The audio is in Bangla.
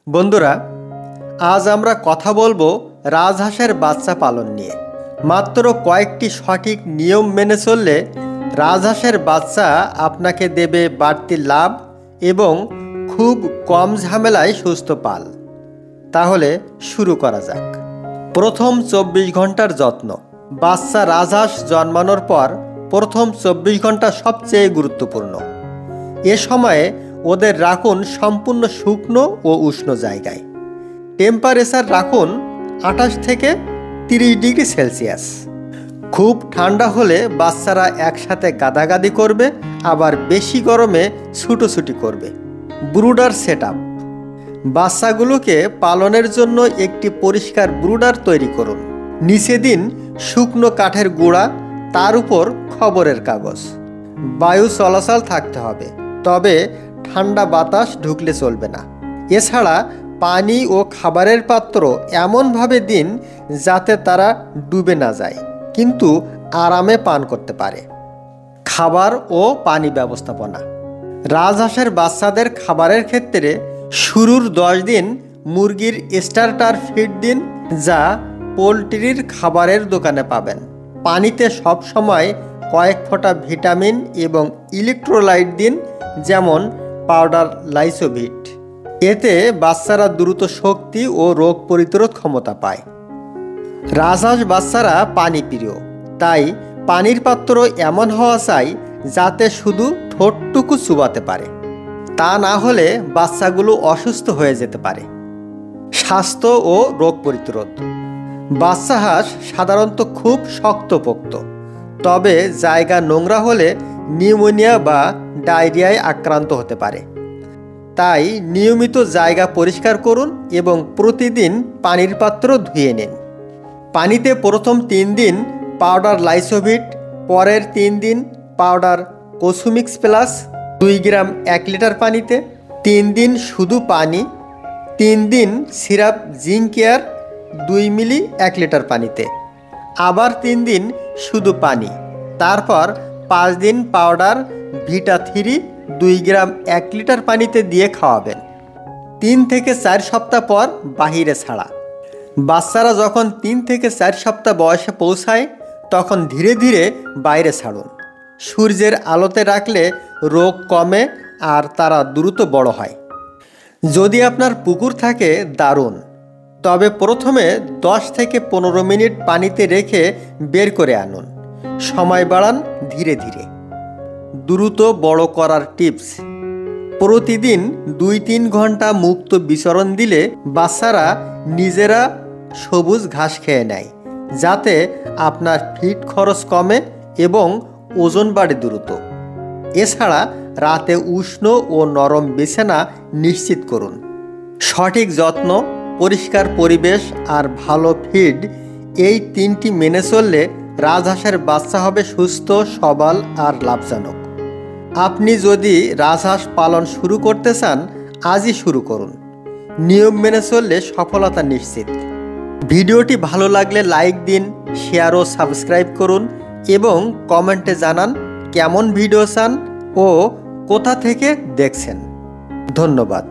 বন্ধুরা, আজ আমরা কথা বলবো রাজহাঁসের বাচ্চা পালন নিয়ে। মাত্র কয়েকটি সঠিক নিয়ম মেনে চললে রাজহাঁসের বাচ্চা আপনাকে দেবে বাড়তি লাভ এবং খুব কম ঝামেলায় সুস্থ পাল। তাহলে শুরু করা যাক। প্রথম 24 ঘন্টার যত্ন। বাচ্চা রাজহাঁস জন্মানোর পর প্রথম 24 ঘন্টা সবচেয়ে গুরুত্বপূর্ণ। এ সময়ে ওদের রাখুন সম্পূর্ণ শুকনো ও উষ্ণ জায়গায়। টেম্পারেচার রাখুন 28 থেকে 30 ডিগ্রি সেলসিয়াস। খুব ঠান্ডা হলে বাচ্চারা একসাথে গাদাগাদি করবে, আবার বেশি গরমে ছুটোছুটি করবে। Brooder setup. বাচ্চাগুলোকে পালনের জন্য একটি পরিষ্কার ব্রুডার তৈরি করুন। নিচে দিন শুকনো কাঠের গুঁড়া, তার উপর খবরের কাগজ। বায়ু চলাচল থাকতে হবে, তবে ঠান্ডা বাতাস ঢুকলে চলবে না। এছাড়া পানি ও খাবারের পাত্র এমনভাবে দিন যাতে তারা ডুবে না যায়, কিন্তু আরামে পান করতে পারে। খাবার ও পানি ব্যবস্থাপনা। রাজহাঁসের বাচ্চাদের খাবারের ক্ষেত্রে শুরুর 10 দিন মুরগির স্টার্টার ফিড দিন, যা পোলট্রির খাবারের দোকানে পাবেন। পানিতে সবসময় কয়েক ফোঁটা ভিটামিন এবং ইলেকট্রোলাইট দিন, যেমন পাউডার লাইসোভিট। এতে বাচ্চারা দ্রুত শক্তি ও রোগ প্রতিরোধ ক্ষমতা পায়। রাজহাঁস বাচ্চারা পানি প্রিয়, তাই পানির পাত্র এমন হওয়া চাই যাতে শুধু ঠোঁটটুকু চুবাতে পারে। তা না হলে বাচ্চাগুলো অসুস্থ হয়ে যেতে পারে। স্বাস্থ্য ও রোগ প্রতিরোধ। বাচ্চা হাঁস সাধারণত খুব শক্তপোক্ত, তবে জায়গা নোংরা হলে নিউমোনিয়া বা ডায়রিয়ায় আক্রান্ত হতে পারে। তাই নিয়মিত জায়গা পরিষ্কার করুন এবং প্রতিদিন পানির পাত্র ধুয়ে নিন। পানিতে প্রথম 3 দিন পাউডার লাইসোভিট, পরের 3 দিন পাউডার কোসুমিক্স প্লাস 2 গ্রাম 1 লিটার পানিতে, 3 দিন শুধু পানি, 3 দিন সিরাপ জিঙ্ক কেয়ার 2 মিলি 1 লিটার পানিতে, আবার 3 দিন শুধু পানি, তারপর 5 দিন পাউডার ভিটা3 2 গ্রাম 1 লিটার পানিতে দিয়ে খাওয়াবেন। 3 থেকে 4 সপ্তাহ পর বাহিরে ছাড়া। বাচ্চারা যখন 3 থেকে 4 সপ্তাহ বয়সে পৌঁছায় তখন ধীরে ধীরে বাইরে ছাড়ুন। সূর্যের আলোতে রাখলে রোগ কমে আর তারা দ্রুত বড় হয়। যদি আপনার পুকুর থাকে দারুণ, তবে প্রথমে 10 থেকে 15 মিনিট পানিতে রেখে বের করে আনুন। সময় বাড়ান ধীরে ধীরে। দ্রুত বড় করার টিপস। প্রতিদিন 2-3 ঘন্টা মুক্ত বিচরণ দিলে বাচ্চারা নিজেরা সবুজ ঘাস খেয়ে নেয়, যাতে আপনার ফিড খরচ কমে এবং ওজন বাড়ে দ্রুত। এছাড়া রাতে উষ্ণ ও নরম বিছানা নিশ্চিত করুন। সঠিক যত্ন, পরিষ্কার পরিবেশ আর ভালো ফিড, এই 3টি মেনে চললে রাজহাঁসের বাচ্চা হবে সুস্থ, সবল আর লাভজনক। আপনি যদি রাজহাঁস পালন শুরু করতে চান, আজই শুরু করুন। নিয়ম মেনে চললে সফলতা নিশ্চিত। ভিডিওটি ভালো লাগলে লাইক দিন, শেয়ার ও সাবস্ক্রাইব করুন এবং কমেন্টে জানান কেমন ভিডিও চান ও কোথা থেকে দেখছেন। ধন্যবাদ।